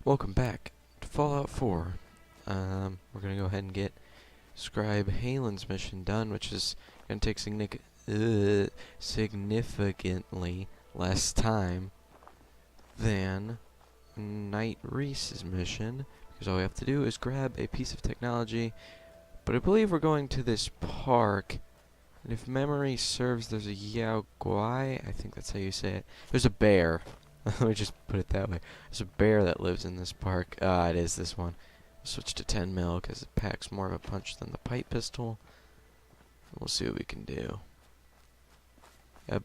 Welcome back to Fallout 4. We're going to go ahead and get Scribe Halen's mission done, which is going to take significantly less time than Knight Reese's mission, because all we have to do is grab a piece of technology. But I believe we're going to this park, and if memory serves, there's a Yao Guai, I think that's how you say it. There's a bear. Let me just put it that way. There's a bear that lives in this park. It is this one. Switch to 10 mil because it packs more of a punch than the pipe pistol. We'll see what we can do. I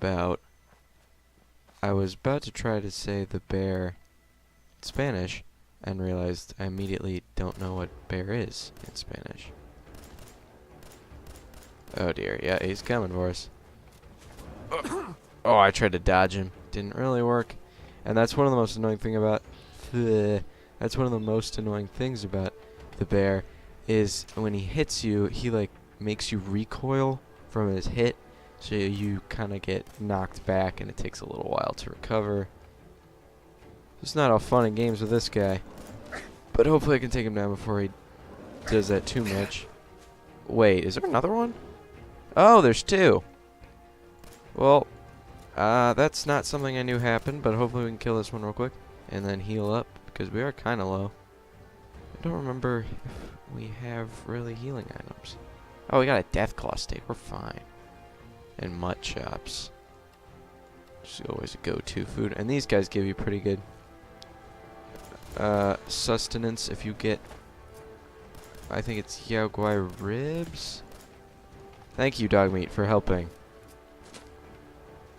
was about to try to say the bear in Spanish and realized I immediately don't know what bear is in Spanish. Oh dear, yeah, he's coming for us. Oh, I tried to dodge him. Didn't really work. And that's one of the most annoying things about the bear is when he hits you, he like makes you recoil from his hit, so you kind of get knocked back and it takes a little while to recover. It's not all fun and games with this guy, but hopefully I can take him down before he does that too much. Wait, is there another one? Oh, there's two. Well, that's not something I knew happened, but hopefully we can kill this one real quick and then heal up, because we are kind of low. I don't remember if we have really healing items. Oh, we got a death claw steak. We're fine. And mutt chops. Which is always a go-to food. And these guys give you pretty good sustenance if you get, I think it's Yao Guai ribs. Thank you, dog meat, for helping.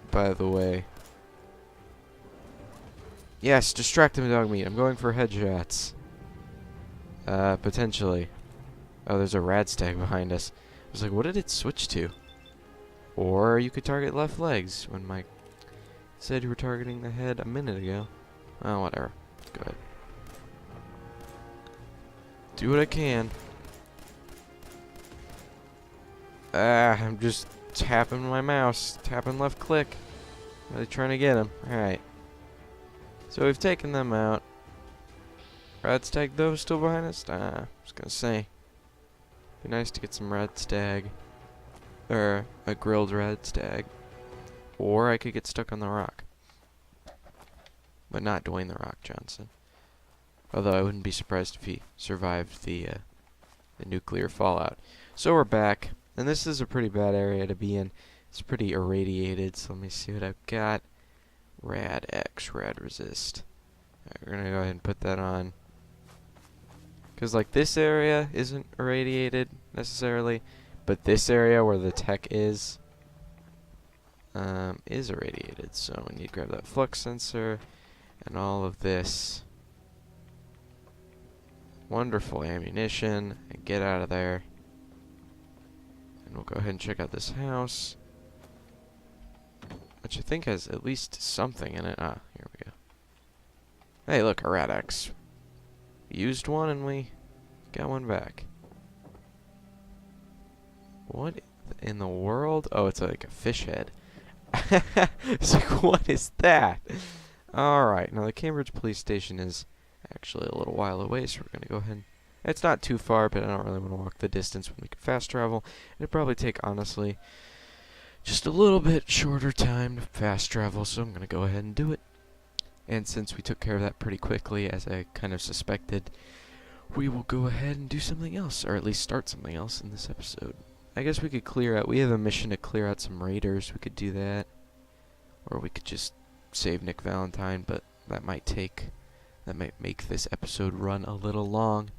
By the way. Yes, distract him, dog meat. I'm going for headshots. Potentially. Oh, there's a rad stag behind us. I was like, what did it switch to? Or you could target left legs when Mike said you were targeting the head a minute ago. Oh, whatever. Go ahead. Do what I can. I'm just tapping my mouse. Tapping left click. Really trying to get him. Alright. So we've taken them out. Rad stag though still behind us? I was gonna say. Be nice to get some rad stag. Or a grilled rad stag. Or I could get stuck on the rock. But not Dwayne the Rock Johnson. Although I wouldn't be surprised if he survived the nuclear fallout. So we're back. And this is a pretty bad area to be in. It's pretty irradiated, so let me see what I've got. Rad X, rad resist. Alright, we're gonna go ahead and put that on. Because like this area isn't irradiated necessarily, but this area where the tech is irradiated. So we need to grab that flux sensor and all of this wonderful ammunition and get out of there. And we'll go ahead and check out this house, which I think has at least something in it. Ah, here we go. Hey, look, a Rad X. We used one and we got one back. What in the world? Oh, it's like a fish head. It's like, what is that? Alright, now the Cambridge police station is actually a little while away, so we're going to go ahead. It's not too far, but I don't really want to walk the distance when we can fast travel. It'd probably take, honestly, just a little bit shorter time to fast travel, so I'm going to go ahead and do it. And since we took care of that pretty quickly, as I kind of suspected, we will go ahead and do something else, or at least start something else in this episode. I guess we could clear out, we have a mission to clear out some raiders, we could do that. Or we could just save Nick Valentine, but that might make this episode run a little long.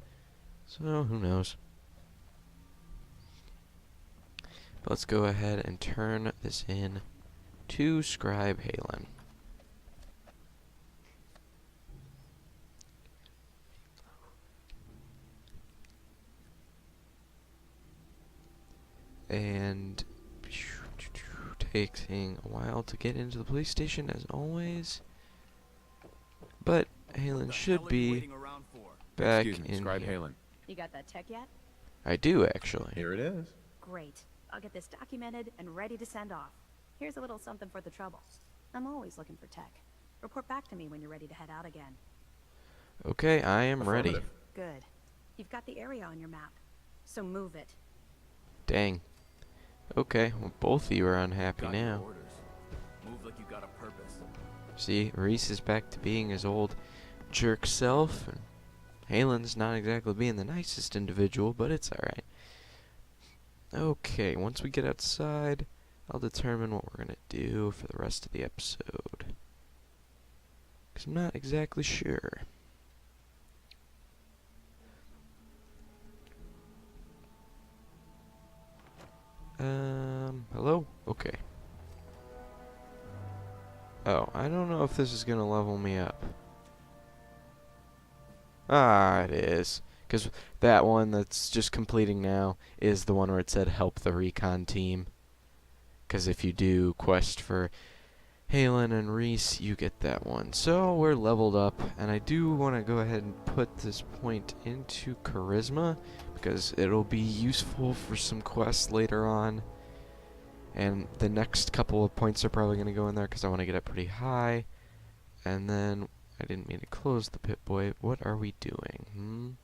So, who knows. But let's go ahead and turn this in to Scribe Halen. And taking a while to get into the police station as always. But Halen should be back in Scribe here. Halen. You got that tech yet? I do actually. Here it is. Great. I'll get this documented and ready to send off. Here's a little something for the trouble. I'm always looking for tech. Report back to me when you're ready to head out again. Okay, I am ready. Affirmative. Good. You've got the area on your map, so move it. Dang. Okay, well, both of you are unhappy Got your now. orders. Move like you got a purpose. See, Reese is back to being his old jerk self, and Halen's not exactly being the nicest individual, but it's alright. Okay, once we get outside, I'll determine what we're gonna do for the rest of the episode. 'Cause I'm not exactly sure. Hello? Okay. Oh, I don't know if this is gonna level me up. Ah, it is. Because that one that's just completing now is the one where it said help the recon team. Because if you do quest for Halen and Reese, you get that one. So we're leveled up, and I do want to go ahead and put this point into Charisma, because it'll be useful for some quests later on. And the next couple of points are probably going to go in there, because I want to get it pretty high. And then, I didn't mean to close the Pip-Boy. What are we doing?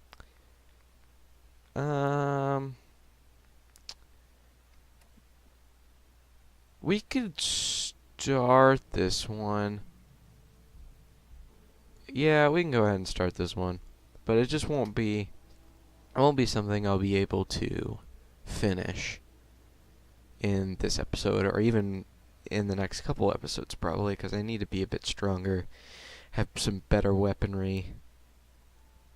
We could start this one. Yeah, we can go ahead and start this one. But it just won't be something I'll be able to finish in this episode, or even in the next couple episodes probably, because I need to be a bit stronger, have some better weaponry,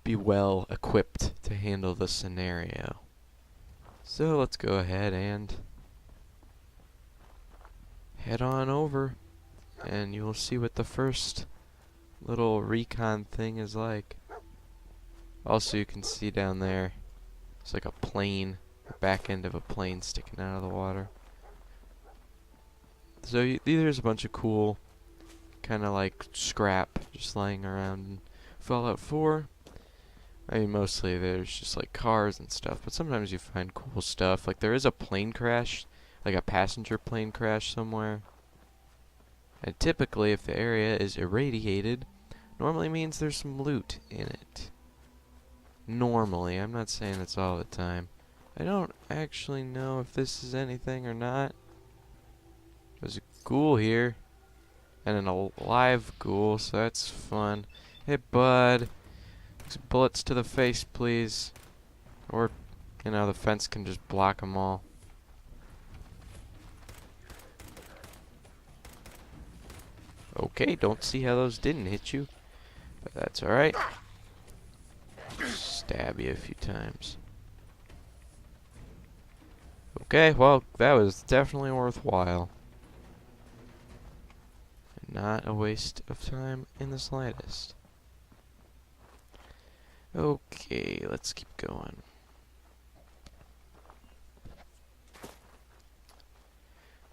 be well equipped to handle the scenario. So let's go ahead and head on over, and you'll see what the first little recon thing is like. Also, you can see down there, it's like a plane, the back end of a plane sticking out of the water. So there's a bunch of cool, kind of like scrap just lying around in Fallout 4. I mean, mostly there's just like cars and stuff, but sometimes you find cool stuff. Like there is a plane crash, like a passenger plane crash somewhere. And typically, if the area is irradiated, normally means there's some loot in it. Normally, I'm not saying it's all the time. I don't actually know if this is anything or not. There's a ghoul here, and an alive ghoul, so that's fun. Hey, bud. Some bullets to the face, please. Or, you know, the fence can just block them all. Okay, don't see how those didn't hit you, but that's alright. Stab you a few times. Okay, well, that was definitely worthwhile. And not a waste of time in the slightest. Okay, let's keep going.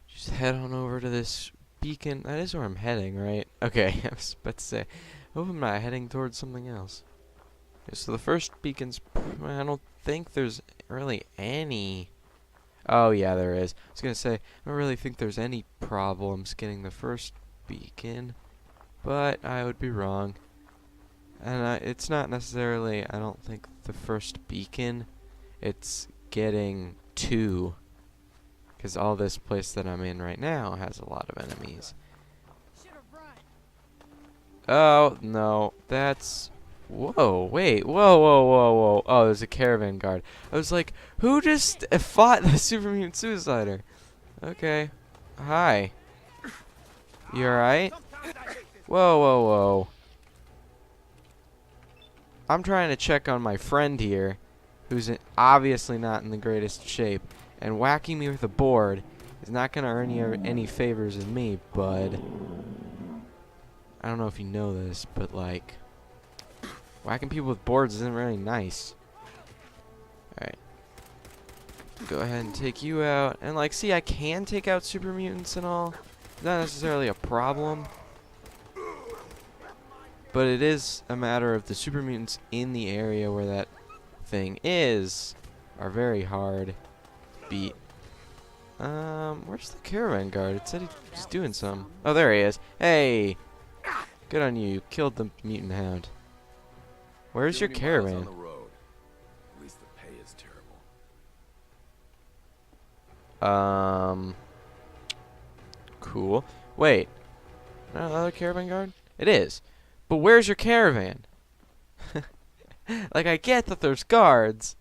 Just head on over to this beacon. That is where I'm heading, right? Okay, I was about to say, I hope I'm not heading towards something else. Okay, so the first beacon's, I don't think there's really any. Oh yeah, there is. I was gonna say, I don't really think there's any problems getting the first beacon, but I would be wrong. And it's not necessarily, I don't think, the first beacon. It's getting two. Because all this place that I'm in right now has a lot of enemies. Oh, no. That's... Whoa, wait. Whoa, whoa, whoa, whoa. Oh, there's a caravan guard. I was like, who just fought the super mutant suicider? Okay. Hi. You alright? Whoa, whoa, whoa. I'm trying to check on my friend here, who's obviously not in the greatest shape, and whacking me with a board is not going to earn you any favors of me, bud. I don't know if you know this, but like, whacking people with boards isn't really nice. Alright. Go ahead and take you out. And like, see, I can take out super mutants and all. It's not necessarily a problem. But it is a matter of the super mutants in the area where that thing is are very hard to beat. Where's the caravan guard? It said he's doing some. Oh, there he is. Hey! Good on you. You killed the mutant hound. Where's your Too many miles on caravan? the road. At least the pay is terrible. Cool. Wait. Not another caravan guard? It is. But where's your caravan? Like, I get that there's guards.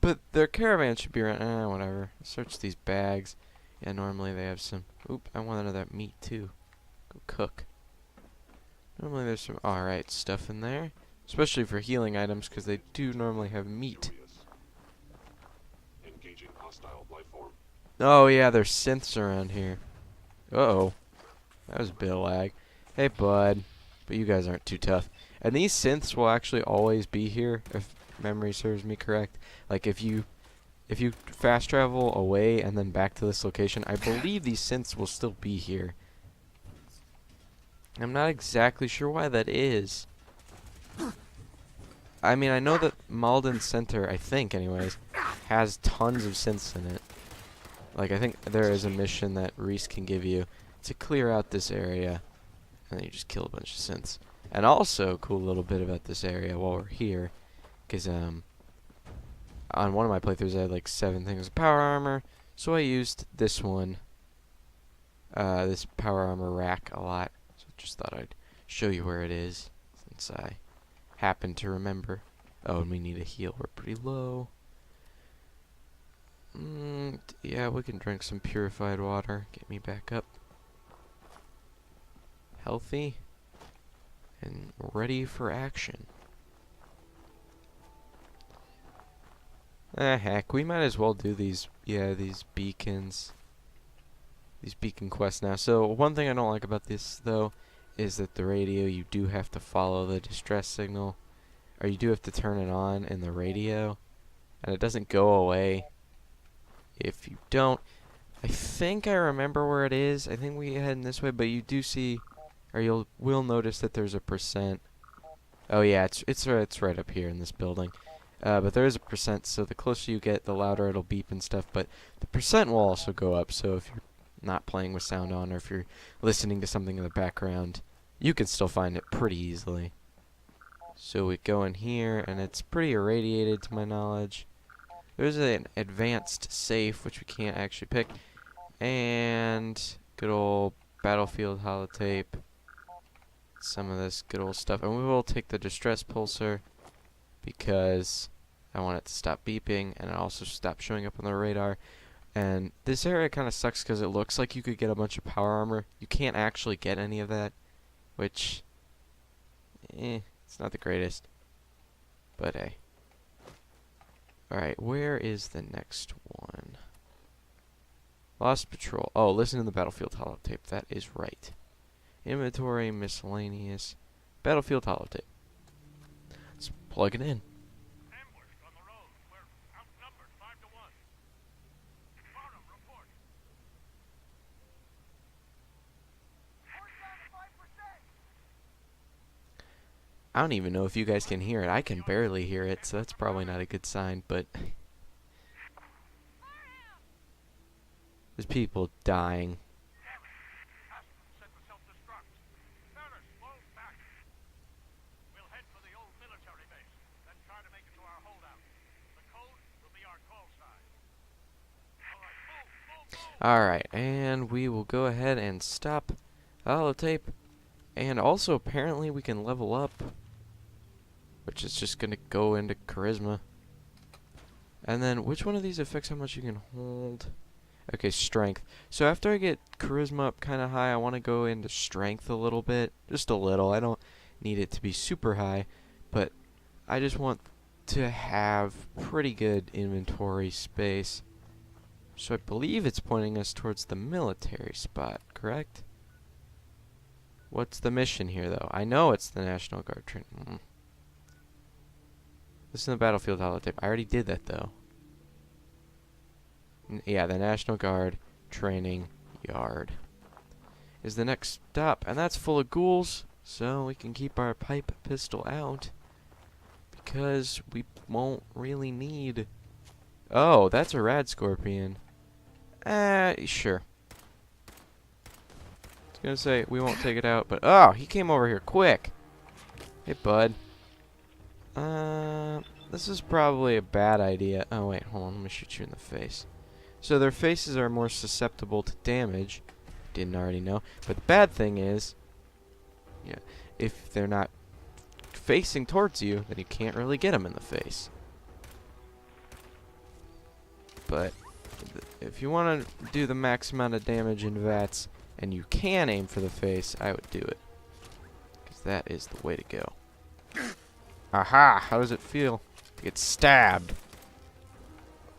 But their caravan should be around. Whatever. Search these bags. Yeah, normally they have some. Oop, I want that meat too. Go cook. Normally there's some alright stuff in there. Especially for healing items, because they do normally have meat. Engaging hostile life form. Oh yeah, there's synths around here. Uh-oh. That was a bit of lag. Hey, bud. But you guys aren't too tough. And these synths will actually always be here, if memory serves me correct. Like, if you fast travel away and then back to this location, I believe these synths will still be here. I'm not exactly sure why that is. I mean, I know that Malden Center, I think anyways, has tons of synths in it. Like, I think there is a mission that Reese can give you to clear out this area, and then you just kill a bunch of synths. And also, cool little bit about this area while we're here, because on one of my playthroughs I had like 7 things of power armor, so I used this one, this power armor rack a lot. So just thought I'd show you where it is, since I happen to remember. Oh, and we need a heal. We're pretty low. Yeah, we can drink some purified water. Get me back up. Healthy. And ready for action. Heck, we might as well do these, these beacons. These beacon quests now. So, one thing I don't like about this, though, is that the radio, you do have to follow the distress signal. Or you do have to turn it on in the radio. And it doesn't go away if you don't. I think I remember where it is. I think we head in this way, but you do see, or you will notice that there's a %. Oh yeah, it's right up here in this building. But there is a %, so the closer you get, the louder it'll beep and stuff. But the % will also go up, so if you're not playing with sound on, or if you're listening to something in the background, you can still find it pretty easily. So we go in here, and it's pretty irradiated to my knowledge. There's an advanced safe, which we can't actually pick. And good old battlefield holotape. Some of this good old stuff. And we will take the distress pulsar, because I want it to stop beeping, and it also stop showing up on the radar. And this area kind of sucks because it looks like you could get a bunch of power armor. You can't actually get any of that, which, it's not the greatest. But hey. Alright, where is the next one? Lost Patrol. Oh, listen to the battlefield holotape. That is right. Inventory, miscellaneous, battlefield holotape. Let's plug it in. Ambushed on the road. We're outnumbered 5 to 1. Farnham, report. We're down to 5%. I don't even know if you guys can hear it. I can barely hear it, so that's probably not a good sign, but there's people dying. Set the self-destruct. Paris, fall back. We'll head for the old military base, then try to make it to our holdout. The code will be our call sign. All right, Alright, and we will go ahead and stop the holotape. And also, apparently, we can level up, which is just going to go into charisma. And then, which one of these affects how much you can hold? Okay, strength. So after I get charisma up kind of high, I want to go into strength a little bit. Just a little. I don't need it to be super high, but I just want to have pretty good inventory space. So I believe it's pointing us towards the military spot, correct? What's the mission here, though? I know it's the National Guard training. Listen to the battlefield holotape. I already did that, though. Yeah, the National Guard training yard is the next stop, and that's full of ghouls, so we can keep our pipe pistol out, because we won't really need... Oh, that's a rad scorpion. Sure. I was gonna say we won't take it out, but oh, he came over here quick. Hey, bud. This is probably a bad idea. Oh, wait, hold on. Let me shoot you in the face. So their faces are more susceptible to damage. Didn't already know. But the bad thing is, yeah, if they're not facing towards you, then you can't really get them in the face. But if you want to do the max amount of damage in VATS, and you can aim for the face, I would do it. Because that is the way to go. Aha! How does it feel to get stabbed?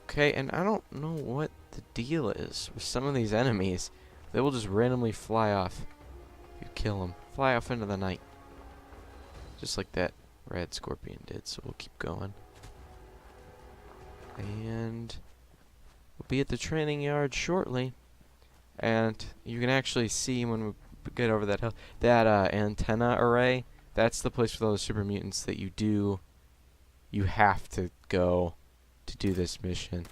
Okay, and I don't know what the deal is with some of these enemies. They will just randomly fly off. You kill them. Fly off into the night. Just like that red scorpion did, so we'll keep going. And we'll be at the training yard shortly. And you can actually see when we get over that hill, that antenna array. That's the place with all the super mutants that you have to go to do this mission.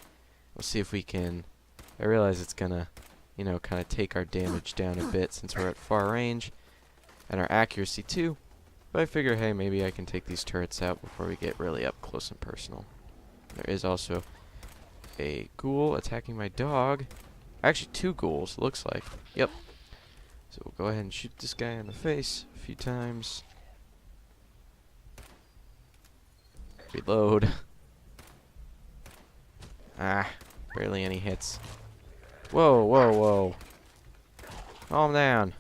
We'll see if we can. I realize it's gonna, you know, kind of take our damage down a bit since we're at far range, and our accuracy too. But I figure, hey, maybe I can take these turrets out before we get really up close and personal. There is also a ghoul attacking my dog. Actually, 2 ghouls, looks like. Yep. So we'll go ahead and shoot this guy in the face a few times. Reload. Ah, barely any hits. Whoa, whoa, whoa. Calm down.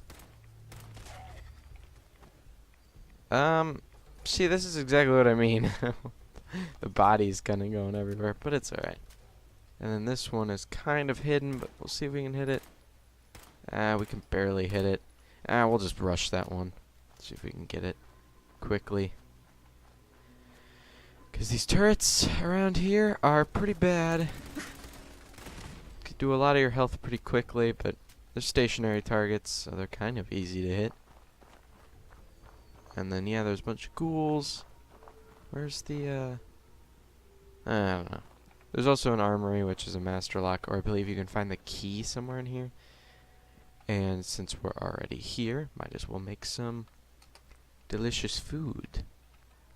See, this is exactly what I mean. The body's kind of going everywhere, but it's alright. And then this one is kind of hidden, but we'll see if we can hit it. Ah, we can barely hit it. Ah, we'll just rush that one. See if we can get it quickly. Because these turrets around here are pretty bad. Could do a lot of your health pretty quickly, but they're stationary targets, so they're kind of easy to hit. And then, yeah, there's a bunch of ghouls. Where's the, I don't know. There's also an armory, which is a master lock, or I believe you can find the key somewhere in here. And since we're already here, might as well make some delicious food,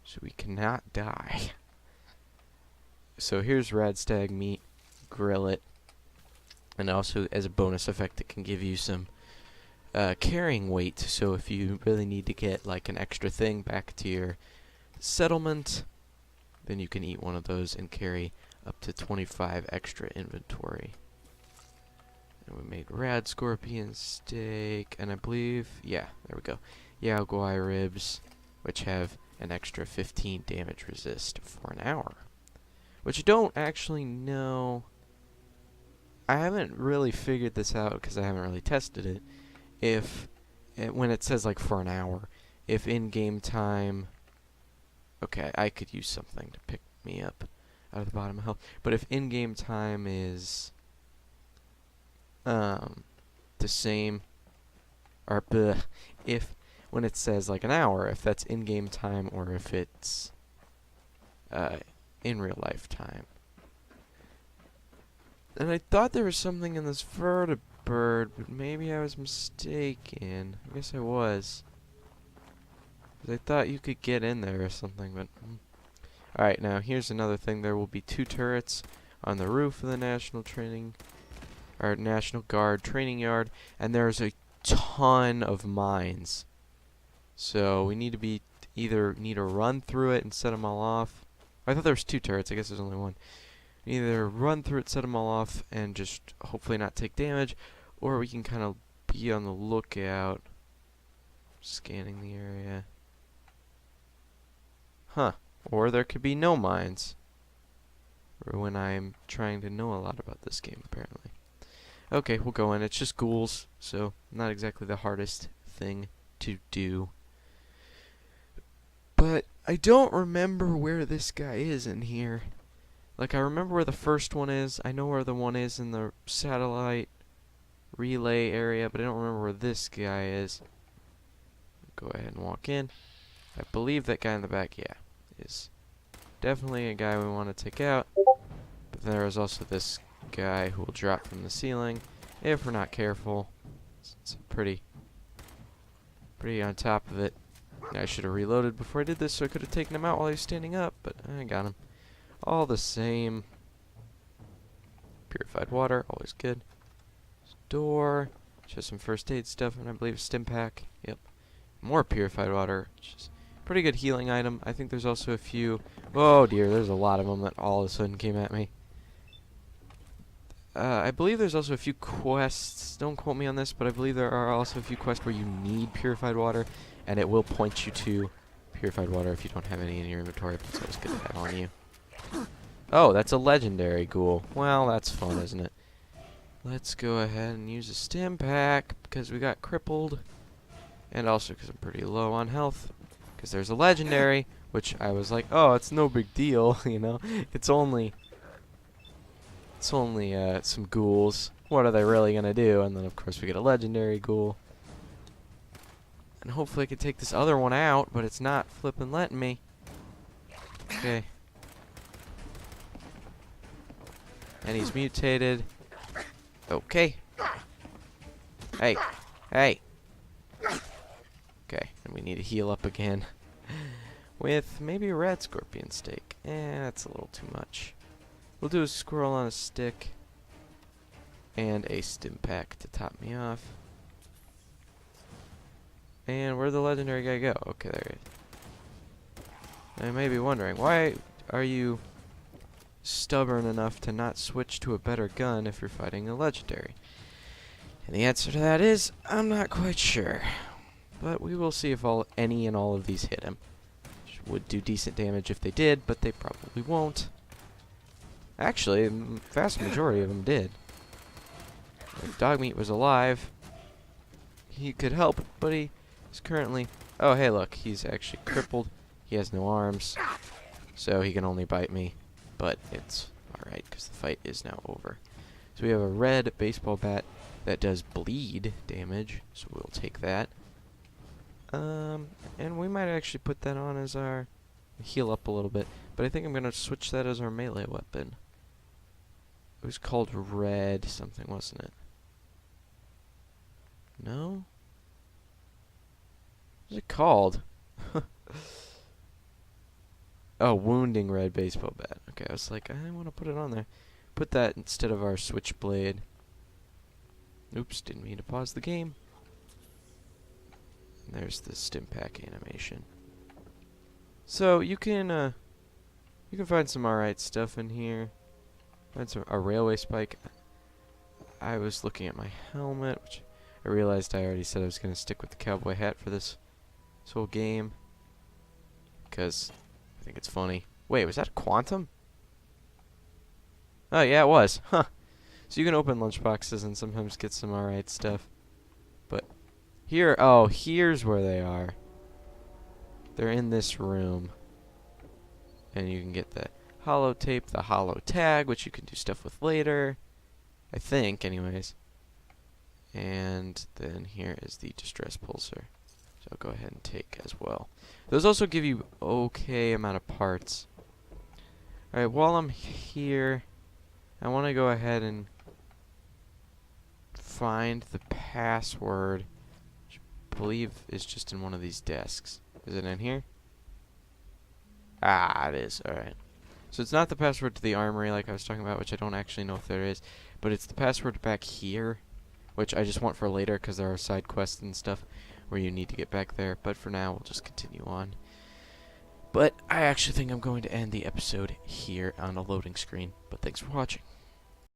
so we cannot die. So here's radstag meat. Grill it. And also, as a bonus effect, it can give you some carrying weight. So if you really need to get like an extra thing back to your settlement, then you can eat one of those and carry up to 25 extra inventory. And we made rad scorpion steak, and I believe, yeah, there we go. Yaoguai ribs, which have an extra 15 damage resist for an hour. Which I don't actually know. I haven't really figured this out because I haven't really tested it. If, when it says like for an hour, if in-game time, okay, I could use something to pick me up out of the bottom of health. But if in-game time is the same, or if when it says like an hour, if that's in-game time or if it's in real life time. And I thought there was something in this vertibird, but maybe I was mistaken. I guess I was. 'Cause I thought you could get in there or something, but alright, now here's another thing. There will be 2 turrets on the roof of the National Guard training yard, and there's a ton of mines. So we need to either run through it and set them all off. I thought there was 2 turrets. I guess there's only 1. Either run through it, set them all off, and just hopefully not take damage, or we can kind of be on the lookout. Scanning the area. Huh. Or there could be no mines. Or when I'm trying to know a lot about this game, apparently. Okay, we'll go in. It's just ghouls, so not exactly the hardest thing to do. But I don't remember where this guy is in here. Like, I remember where the first one is. I know where the one is in the satellite relay area, but I don't remember where this guy is. Go ahead and walk in. I believe that guy in the back, yeah, is definitely a guy we want to take out. But there is also this guy who will drop from the ceiling if we're not careful. It's pretty on top of it. I should have reloaded before I did this so I could have taken him out while he was standing up, but I got him. All the same. Purified water, always good. Door, just some first aid stuff, and I believe a stim pack. Yep. More purified water, which is a pretty good healing item. I think there's also a few... Oh dear, there's a lot of them that all of a sudden came at me. I believe there's also a few quests, don't quote me on this, but I believe there are also a few quests where you need purified water, and it will point you to purified water if you don't have any in your inventory, but it's always good to have on you. Oh, that's a legendary ghoul. Well, that's fun, isn't it? Let's go ahead and use a stim pack, because we got crippled, and also because I'm pretty low on health, because there's a legendary, which I was like, oh, it's no big deal, you know? It's only some ghouls. What are they really gonna do? And then of course we get a legendary ghoul. And hopefully I can take this other one out, but it's not flipping letting me. Okay. And he's mutated. Okay. Hey. Hey. Okay, and we need to heal up again. With maybe a red scorpion steak. That's a little too much. We'll do a squirrel on a stick and a stim pack to top me off. And where'd the legendary guy go? Okay, there he is. I may be wondering, why are you stubborn enough to not switch to a better gun if you're fighting a legendary? And the answer to that is, I'm not quite sure. But we will see if any and all of these hit him. Which would do decent damage if they did, but they probably won't. Actually, the vast majority of them did. If Dogmeat was alive, he could help, but he is currently... Oh, hey, look, he's actually crippled. He has no arms, so he can only bite me. But it's alright, because the fight is now over. So we have a red baseball bat that does bleed damage, so we'll take that. And we might actually put that on as our... heal up a little bit. But I think I'm going to switch that as our melee weapon. It was called red something, wasn't it? No? What's it called? Oh, wounding red baseball bat. Okay, I was like, I want to put it on there. Put that instead of our switchblade. Oops, didn't mean to pause the game. And there's the stim pack animation. So you can find some alright stuff in here. Find a railway spike. I was looking at my helmet, which I realized I already said I was going to stick with the cowboy hat for this whole game, because I think it's funny. Wait, was that quantum? Oh yeah, it was. Huh. So you can open lunchboxes and sometimes get some alright stuff. But here, oh, here's where they are. They're in this room. And you can get the hollow tape, the hollow tag, which you can do stuff with later. I think, anyways. And then here is the distress pulsar. So I'll go ahead and take as well. Those also give you okay amount of parts. Alright, while I'm here, I want to go ahead and find the password, which I believe is just in one of these desks. Is it in here? Ah, it is. Alright. So it's not the password to the armory like I was talking about, which I don't actually know if there is, but it's the password back here, which I just want for later because there are side quests and stuff where you need to get back there. But for now, we'll just continue on. But I actually think I'm going to end the episode here on a loading screen. But thanks for watching.